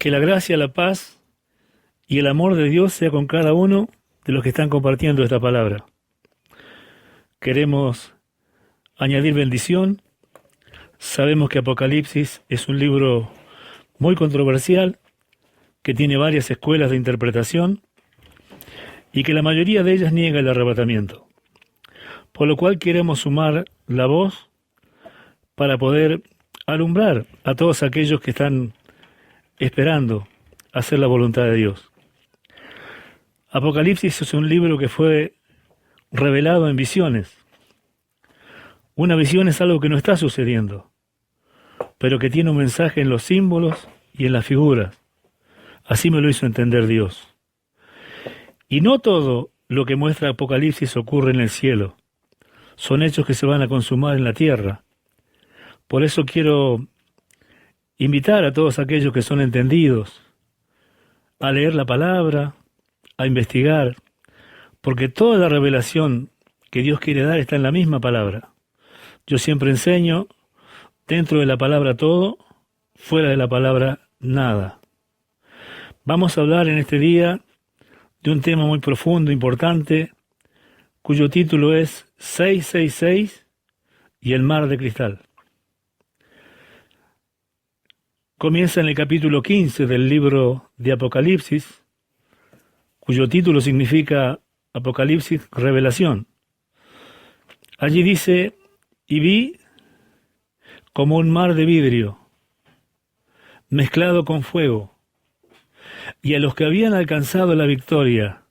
Que la gracia, la paz y el amor de Dios sea con cada uno de los que están compartiendo esta palabra. Queremos añadir bendición. Sabemos que Apocalipsis es un libro muy controversial, que tiene varias escuelas de interpretación y que la mayoría de ellas niega el arrebatamiento. Por lo cual queremos sumar la voz para poder alumbrar a todos aquellos que están esperando hacer la voluntad de Dios. Apocalipsis es un libro que fue revelado en visiones. Una visión es algo que no está sucediendo, pero que tiene un mensaje en los símbolos y en las figuras. Así me lo hizo entender Dios. Y no todo lo que muestra Apocalipsis ocurre en el cielo. Son hechos que se van a consumar en la tierra. Por eso quiero invitar a todos aquellos que son entendidos a leer la palabra, a investigar, porque toda la revelación que Dios quiere dar está en la misma palabra. Yo siempre enseño, dentro de la palabra todo, fuera de la palabra nada. Vamos a hablar en este día de un tema muy profundo, importante, cuyo título es 666 y el mar de cristal. Comienza en el capítulo 15 del libro de Apocalipsis, cuyo título significa Apocalipsis, revelación. Allí dice: y vi como un mar de vidrio, mezclado con fuego, y a los que habían alcanzado la victoria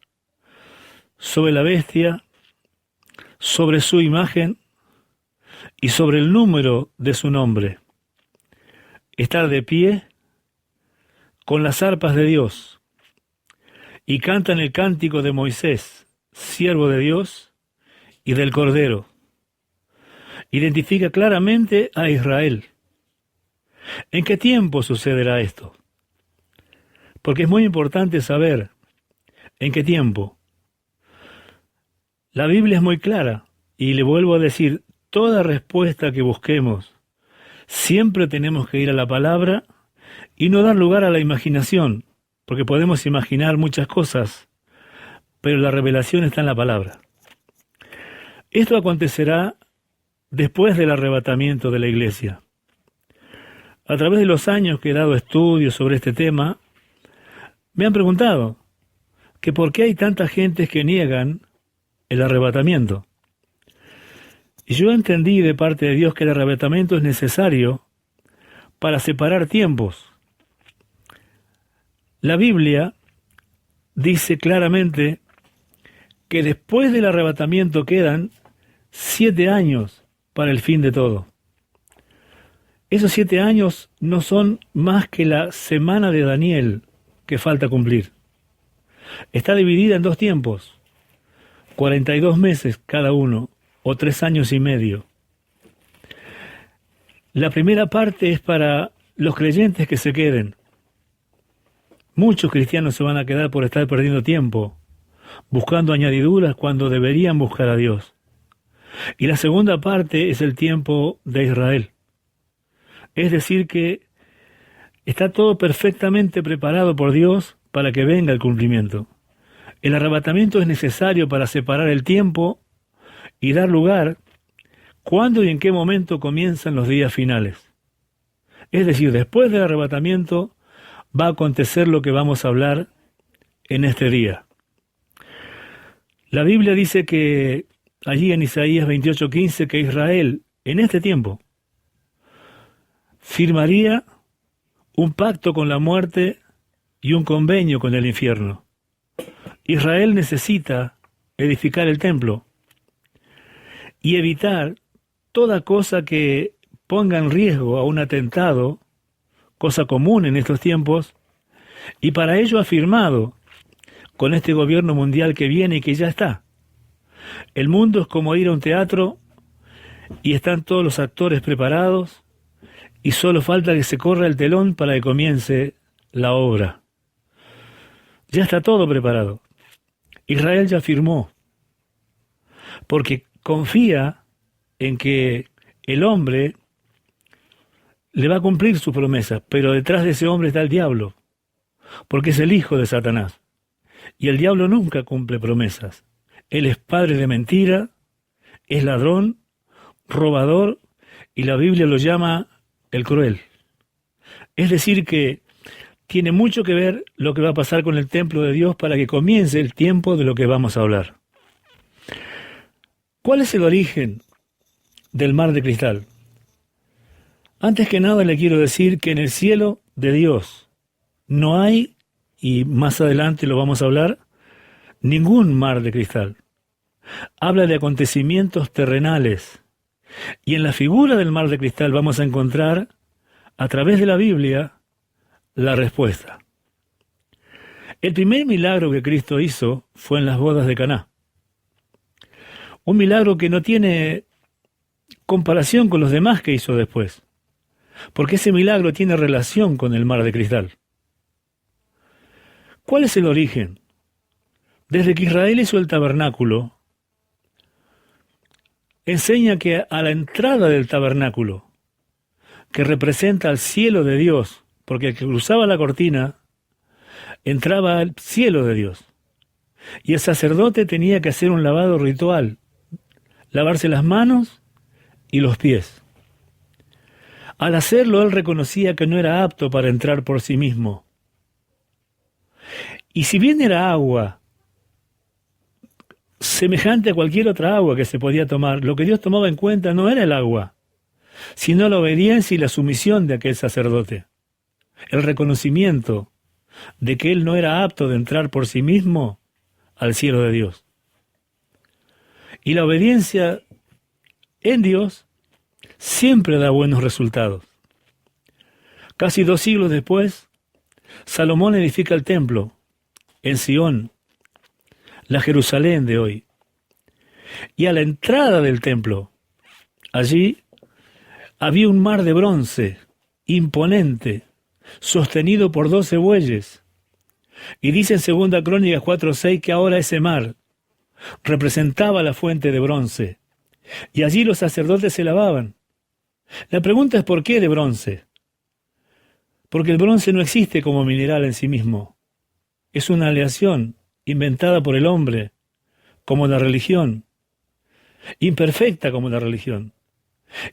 sobre la bestia, sobre su imagen y sobre el número de su nombre, estar de pie con las arpas de Dios, y cantan el cántico de Moisés, siervo de Dios, y del Cordero. Identifica claramente a Israel. ¿En qué tiempo sucederá esto? Porque es muy importante saber en qué tiempo. La Biblia es muy clara, y le vuelvo a decir, toda respuesta que busquemos, siempre tenemos que ir a la palabra y no dar lugar a la imaginación, porque podemos imaginar muchas cosas, pero la revelación está en la palabra. Esto acontecerá después del arrebatamiento de la iglesia. A través de los años que he dado estudios sobre este tema, me han preguntado que por qué hay tanta gente que niegan el arrebatamiento. Y yo entendí de parte de Dios que el arrebatamiento es necesario para separar tiempos. La Biblia dice claramente que después del arrebatamiento quedan 7 años para el fin de todo. Esos 7 años no son más que la semana de Daniel que falta cumplir. Está dividida en 2 tiempos, 42 meses cada uno, o 3 años y medio. La primera parte es para los creyentes que se queden. Muchos cristianos se van a quedar por estar perdiendo tiempo, buscando añadiduras cuando deberían buscar a Dios. Y la segunda parte es el tiempo de Israel. Es decir que está todo perfectamente preparado por Dios para que venga el cumplimiento. El arrebatamiento es necesario para separar el tiempo y dar lugar cuándo y en qué momento comienzan los días finales. Es decir, después del arrebatamiento va a acontecer lo que vamos a hablar en este día. La Biblia dice que allí en Isaías 28:15 que Israel en este tiempo firmaría un pacto con la muerte y un convenio con el infierno. Israel necesita edificar el templo y evitar toda cosa que ponga en riesgo a un atentado, cosa común en estos tiempos, y para ello ha firmado con este gobierno mundial que viene y que ya está. El mundo es como ir a un teatro y están todos los actores preparados y solo falta que se corra el telón para que comience la obra. Ya está todo preparado. Israel ya firmó, porque confía en que el hombre le va a cumplir sus promesas, pero detrás de ese hombre está el diablo, porque es el hijo de Satanás. Y el diablo nunca cumple promesas. Él es padre de mentira, es ladrón, robador, y la Biblia lo llama el cruel. Es decir que tiene mucho que ver lo que va a pasar con el templo de Dios para que comience el tiempo de lo que vamos a hablar. ¿Cuál es el origen del mar de cristal? Antes que nada le quiero decir que en el cielo de Dios no hay, y más adelante lo vamos a hablar, ningún mar de cristal. Habla de acontecimientos terrenales. Y en la figura del mar de cristal vamos a encontrar, a través de la Biblia, la respuesta. El primer milagro que Cristo hizo fue en las bodas de Caná. Un milagro que no tiene comparación con los demás que hizo después, porque ese milagro tiene relación con el mar de cristal. ¿Cuál es el origen? Desde que Israel hizo el tabernáculo, enseña que a la entrada del tabernáculo, que representa al cielo de Dios, porque el que cruzaba la cortina entraba al cielo de Dios, y el sacerdote tenía que hacer un lavado ritual, lavarse las manos y los pies. Al hacerlo, él reconocía que no era apto para entrar por sí mismo. Y si bien era agua, semejante a cualquier otra agua que se podía tomar, lo que Dios tomaba en cuenta no era el agua, sino la obediencia y la sumisión de aquel sacerdote. El reconocimiento de que él no era apto de entrar por sí mismo al cielo de Dios. Y la obediencia en Dios siempre da buenos resultados. Casi 2 siglos después, Salomón edifica el templo en Sion, la Jerusalén de hoy. Y a la entrada del templo, allí había un mar de bronce imponente, sostenido por 12 bueyes. Y dice en 2 Crónicas 4:6 que ahora ese mar representaba la fuente de bronce. Y allí los sacerdotes se lavaban. La pregunta es ¿por qué de bronce? Porque el bronce no existe como mineral en sí mismo. Es una aleación inventada por el hombre, como la religión, imperfecta como la religión.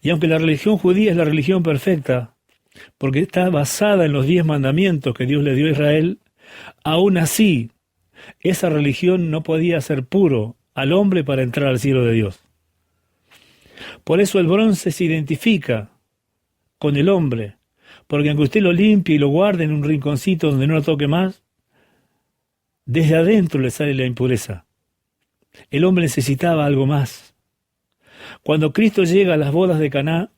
Y aunque la religión judía es la religión perfecta, porque está basada en los 10 mandamientos que Dios le dio a Israel, aún así, esa religión no podía hacer puro al hombre para entrar al cielo de Dios. Por eso el bronce se identifica con el hombre, porque aunque usted lo limpie y lo guarde en un rinconcito donde no lo toque más, desde adentro le sale la impureza. El hombre necesitaba algo más. Cuando Cristo llega a las bodas de Caná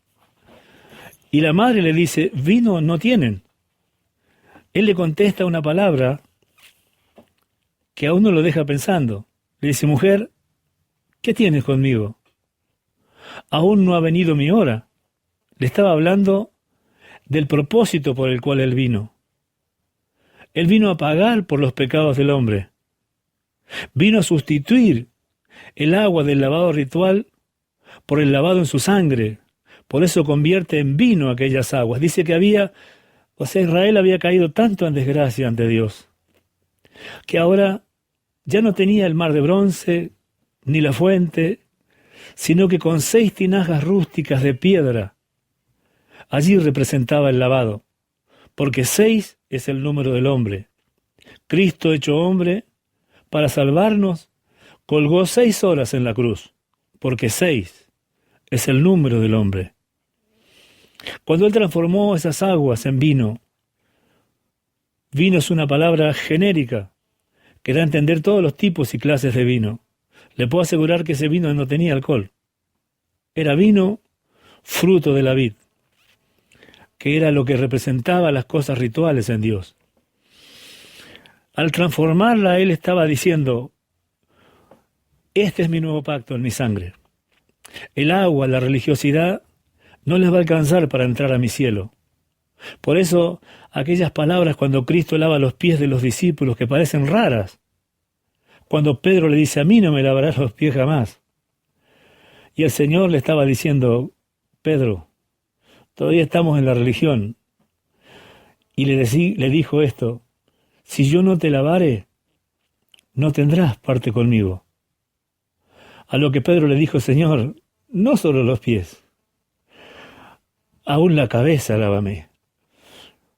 y la madre le dice, vino no tienen, él le contesta una palabra que a uno lo deja pensando. Le dice, mujer, ¿qué tienes conmigo? Aún no ha venido mi hora. Le estaba hablando del propósito por el cual él vino. Él vino a pagar por los pecados del hombre. Vino a sustituir el agua del lavado ritual por el lavado en su sangre. Por eso convierte en vino aquellas aguas. Dice que Israel había caído tanto en desgracia ante Dios, que ahora ya no tenía el mar de bronce, ni la fuente, sino que con 6 tinajas rústicas de piedra, allí representaba el lavado, porque 6 es el número del hombre. Cristo hecho hombre, para salvarnos, colgó 6 horas en la cruz, porque 6 es el número del hombre. Cuando Él transformó esas aguas en vino, vino es una palabra genérica que da a entender todos los tipos y clases de vino. Le puedo asegurar que ese vino no tenía alcohol. Era vino fruto de la vid, que era lo que representaba las cosas rituales en Dios. Al transformarla, Él estaba diciendo, este es mi nuevo pacto en mi sangre. El agua, la religiosidad, no les va a alcanzar para entrar a mi cielo. Por eso, aquellas palabras cuando Cristo lava los pies de los discípulos que parecen raras, cuando Pedro le dice, a mí no me lavarás los pies jamás. Y el Señor le estaba diciendo, Pedro, todavía estamos en la religión. Y le dijo esto, si yo no te lavare, no tendrás parte conmigo. A lo que Pedro le dijo, Señor, no solo los pies, aún la cabeza lávame.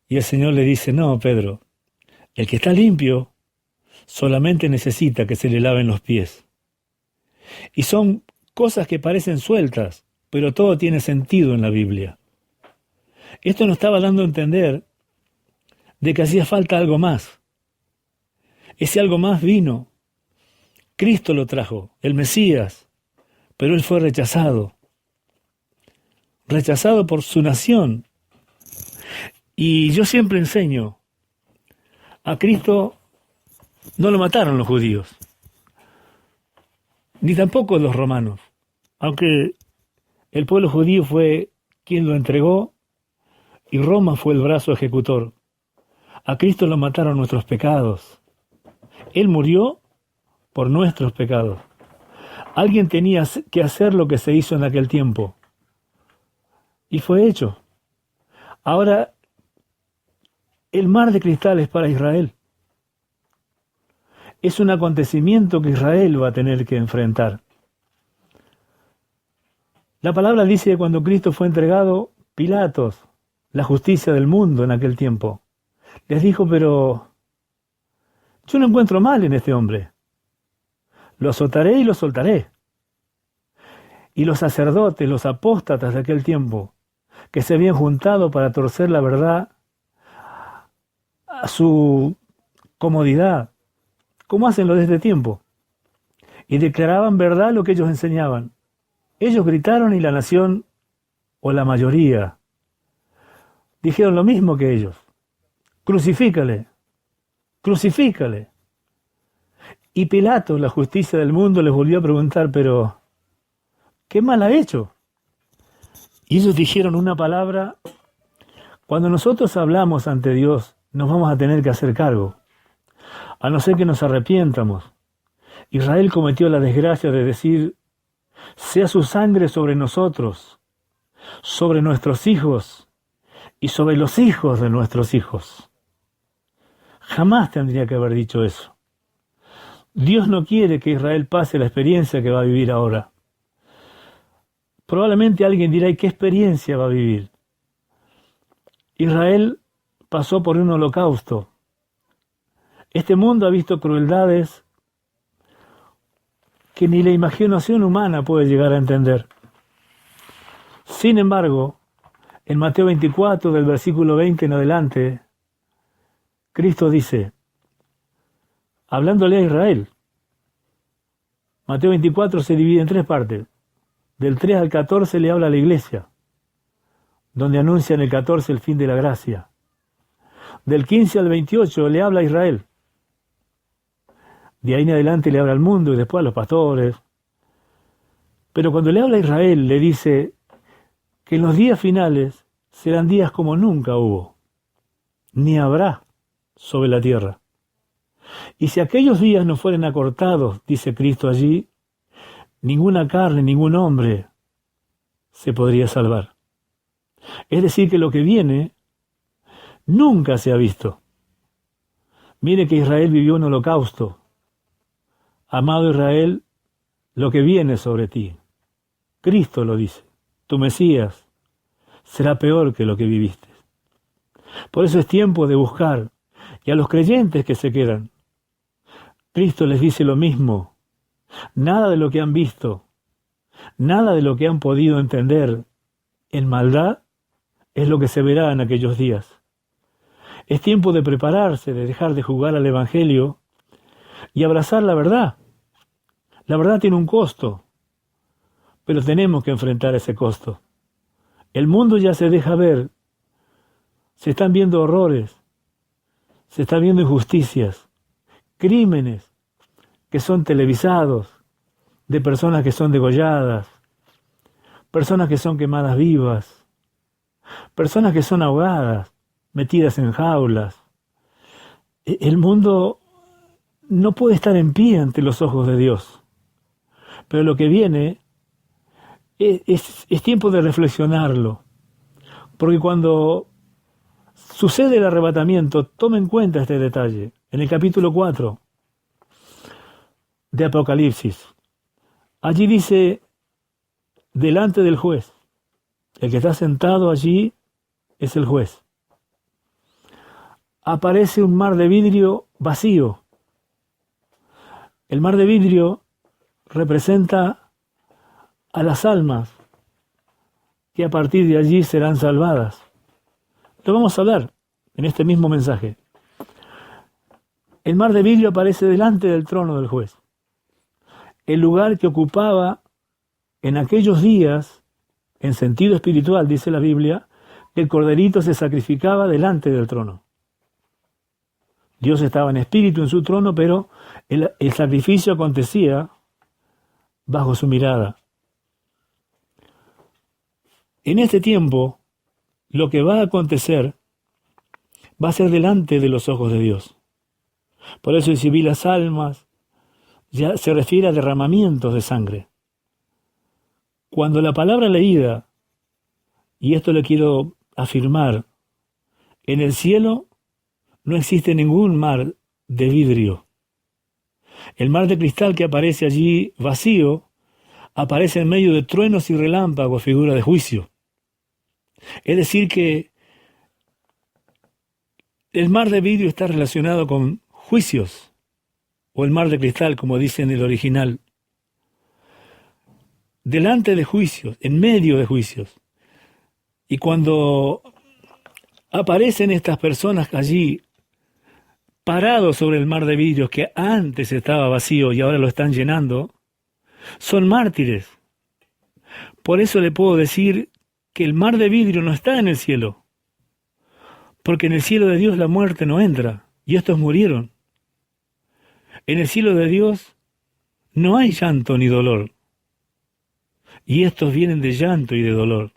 Y el Señor le dice, no, Pedro, el que está limpio solamente necesita que se le laven los pies. Y son cosas que parecen sueltas, pero todo tiene sentido en la Biblia. Esto nos estaba dando a entender de que hacía falta algo más. Ese algo más vino. Cristo lo trajo, el Mesías, pero él fue rechazado. Rechazado por su nación. Y yo siempre enseño, a Cristo no lo mataron los judíos, ni tampoco los romanos, aunque el pueblo judío fue quien lo entregó y Roma fue el brazo ejecutor. A Cristo lo mataron nuestros pecados. Él murió por nuestros pecados. Alguien tenía que hacer lo que se hizo en aquel tiempo. Y fue hecho. Ahora, el mar de cristal es para Israel. Es un acontecimiento que Israel va a tener que enfrentar. La palabra dice que cuando Cristo fue entregado, Pilatos, la justicia del mundo en aquel tiempo, les dijo, pero yo no encuentro mal en este hombre. Lo azotaré y lo soltaré. Y los sacerdotes, los apóstatas de aquel tiempo, que se habían juntado para torcer la verdad a su comodidad, como hacen los de este tiempo, y declaraban verdad lo que ellos enseñaban. Ellos gritaron y la nación, o la mayoría, dijeron lo mismo que ellos. Crucifícale, crucifícale. Y Pilato, la justicia del mundo, les volvió a preguntar, pero ¿qué mal ha hecho? Y ellos dijeron una palabra, cuando nosotros hablamos ante Dios, nos vamos a tener que hacer cargo, a no ser que nos arrepientamos. Israel cometió la desgracia de decir, sea su sangre sobre nosotros, sobre nuestros hijos y sobre los hijos de nuestros hijos. Jamás tendría que haber dicho eso. Dios no quiere que Israel pase la experiencia que va a vivir ahora. Probablemente alguien dirá, ¿y qué experiencia va a vivir? Israel pasó por un holocausto. Este mundo ha visto crueldades que ni la imaginación humana puede llegar a entender. Sin embargo, en Mateo 24, del versículo 20 en adelante, Cristo dice, hablándole a Israel, Mateo 24 se divide en 3 partes. Del 3 al 14 le habla a la iglesia, donde anuncia en el 14 el fin de la gracia. Del 15 al 28 le habla a Israel. De ahí en adelante le habla al mundo y después a los pastores. Pero cuando le habla a Israel le dice que en los días finales serán días como nunca hubo, ni habrá sobre la tierra. Y si aquellos días no fueren acortados, dice Cristo allí, ninguna carne, ningún hombre se podría salvar. Es decir, que lo que viene nunca se ha visto. Mire que Israel vivió un holocausto. Amado Israel, lo que viene sobre ti, Cristo lo dice, tu Mesías será peor que lo que viviste. Por eso es tiempo de buscar, y a los creyentes que se quedan, Cristo les dice lo mismo. Nada de lo que han visto, nada de lo que han podido entender en maldad es lo que se verá en aquellos días. Es tiempo de prepararse, de dejar de jugar al Evangelio y abrazar la verdad. La verdad tiene un costo, pero tenemos que enfrentar ese costo. El mundo ya se deja ver, se están viendo horrores, se están viendo injusticias, crímenes que son televisados, de personas que son degolladas, personas que son quemadas vivas, personas que son ahogadas, metidas en jaulas. El mundo no puede estar en pie ante los ojos de Dios. Pero lo que viene es tiempo de reflexionarlo. Porque cuando sucede el arrebatamiento, tome en cuenta este detalle. en el capítulo 4 de Apocalipsis. Allí dice, delante del juez. El que está sentado allí es el juez. Aparece un mar de vidrio vacío. El mar de vidrio representa a las almas que a partir de allí serán salvadas. Lo vamos a hablar en este mismo mensaje. El mar de vidrio aparece delante del trono del juez. El lugar que ocupaba en aquellos días, en sentido espiritual, dice la Biblia, el corderito se sacrificaba delante del trono. Dios estaba en espíritu en su trono, pero el sacrificio acontecía bajo su mirada. En este tiempo, lo que va a acontecer va a ser delante de los ojos de Dios. Por eso si vi las almas, ya se refiere a derramamientos de sangre. Cuando la palabra leída, y esto le quiero afirmar, en el cielo no existe ningún mar de vidrio. El mar de cristal que aparece allí vacío, aparece en medio de truenos y relámpagos, figura de juicio. Es decir que el mar de vidrio está relacionado con juicios, o el mar de cristal, como dice en el original. Delante de juicios, en medio de juicios. Y cuando aparecen estas personas allí, parados sobre el mar de vidrio que antes estaba vacío y ahora lo están llenando, son mártires. Por eso le puedo decir que el mar de vidrio no está en el cielo, porque en el cielo de Dios la muerte no entra, y estos murieron. En el cielo de Dios no hay llanto ni dolor, y estos vienen de llanto y de dolor.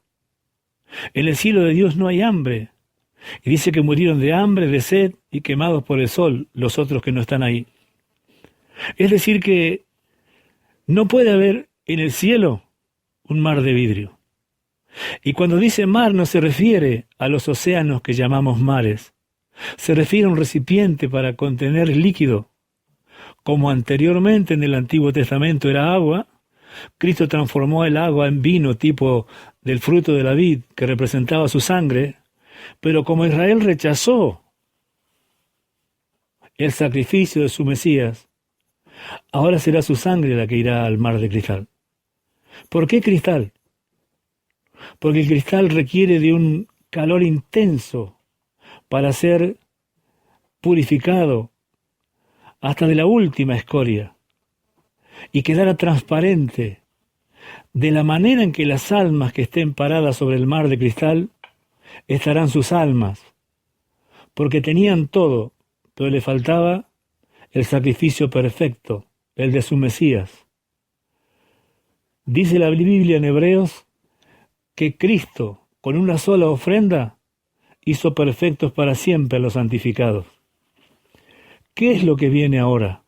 En el cielo de Dios no hay hambre, y dice que murieron de hambre, de sed y quemados por el sol los otros que no están ahí. Es decir que no puede haber en el cielo un mar de vidrio. Y cuando dice mar no se refiere a los océanos que llamamos mares, se refiere a un recipiente para contener líquido. Como anteriormente en el Antiguo Testamento era agua, Cristo transformó el agua en vino tipo del fruto de la vid que representaba su sangre, pero como Israel rechazó el sacrificio de su Mesías, ahora será su sangre la que irá al mar de cristal. ¿Por qué cristal? Porque el cristal requiere de un calor intenso para ser purificado hasta de la última escoria y quedara transparente, de la manera en que las almas que estén paradas sobre el mar de cristal estarán sus almas, porque tenían todo, pero le faltaba el sacrificio perfecto, el de su Mesías. Dice la Biblia en Hebreos que Cristo, con una sola ofrenda, hizo perfectos para siempre a los santificados. ¿Qué es lo que viene ahora?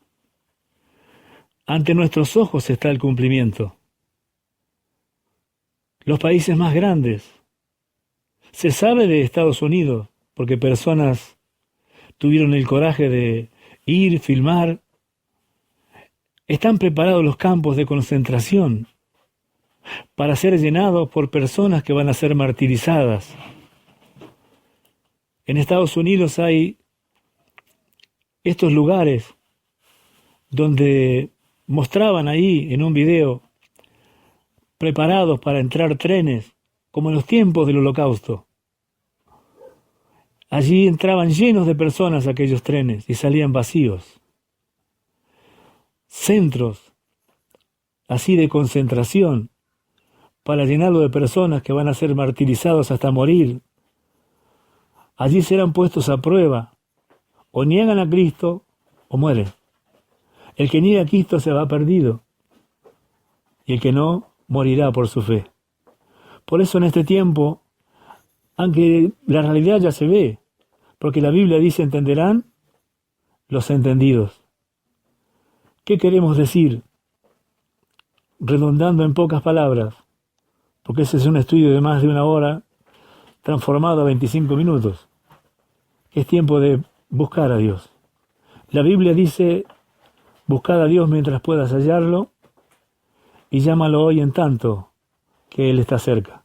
Ante nuestros ojos está el cumplimiento. Los países más grandes. Se sabe de Estados Unidos, porque personas tuvieron el coraje de ir, filmar. Están preparados los campos de concentración para ser llenados por personas que van a ser martirizadas. En Estados Unidos hay estos lugares donde mostraban ahí en un video preparados para entrar trenes, como en los tiempos del Holocausto. Allí entraban llenos de personas aquellos trenes y salían vacíos. Centros así de concentración para llenarlo de personas que van a ser martirizados hasta morir. Allí serán puestos a prueba. O niegan a Cristo o mueren. El que niega a Cristo se va perdido. Y el que no, morirá por su fe. Por eso en este tiempo, aunque la realidad ya se ve, porque la Biblia dice entenderán los entendidos. ¿Qué queremos decir? Redundando en pocas palabras, porque ese es un estudio de más de una hora, transformado a 25 minutos. Es tiempo de buscar a Dios. La Biblia dice, buscad a Dios mientras puedas hallarlo y llámalo hoy en tanto que Él está cerca.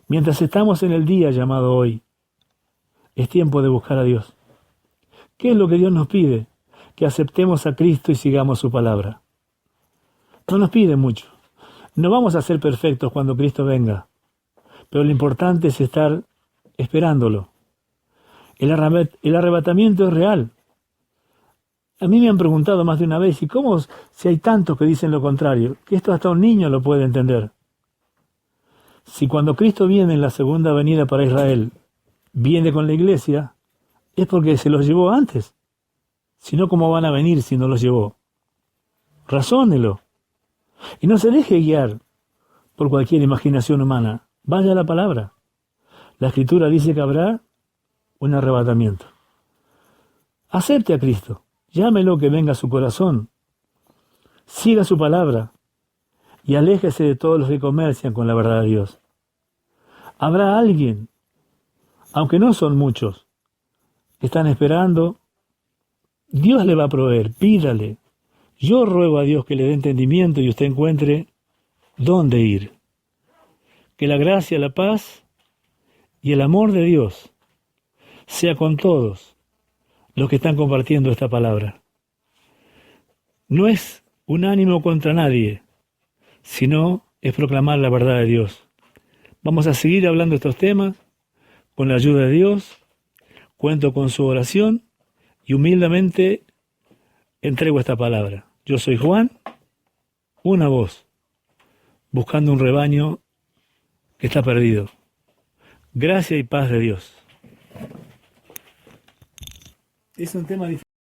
Mientras estamos en el día llamado hoy, es tiempo de buscar a Dios. ¿Qué es lo que Dios nos pide? Que aceptemos a Cristo y sigamos su palabra. No nos pide mucho. No vamos a ser perfectos cuando Cristo venga, pero lo importante es estar esperándolo. El arrebatamiento es real. A mí me han preguntado más de una vez, ¿y cómo si hay tantos que dicen lo contrario? Que esto hasta un niño lo puede entender. Si cuando Cristo viene en la segunda venida para Israel, viene con la iglesia, es porque se los llevó antes. Si no, ¿cómo van a venir si no los llevó? Razónelo. Y no se deje guiar por cualquier imaginación humana. Vaya a la palabra. La Escritura dice que habrá un arrebatamiento. Acepte a Cristo. Llámelo que venga a su corazón. Siga su palabra. Y aléjese de todos los que comercian con la verdad de Dios. Habrá alguien, aunque no son muchos, que están esperando. Dios le va a proveer. Pídale. Yo ruego a Dios que le dé entendimiento y usted encuentre dónde ir. Que la gracia, la paz y el amor de Dios sea con todos los que están compartiendo esta palabra. No es un ánimo contra nadie, sino es proclamar la verdad de Dios. Vamos a seguir hablando de estos temas con la ayuda de Dios. Cuento con su oración y humildemente entrego esta palabra. Yo soy Juan, una voz, buscando un rebaño que está perdido. Gracia y paz de Dios. Es un tema difícil.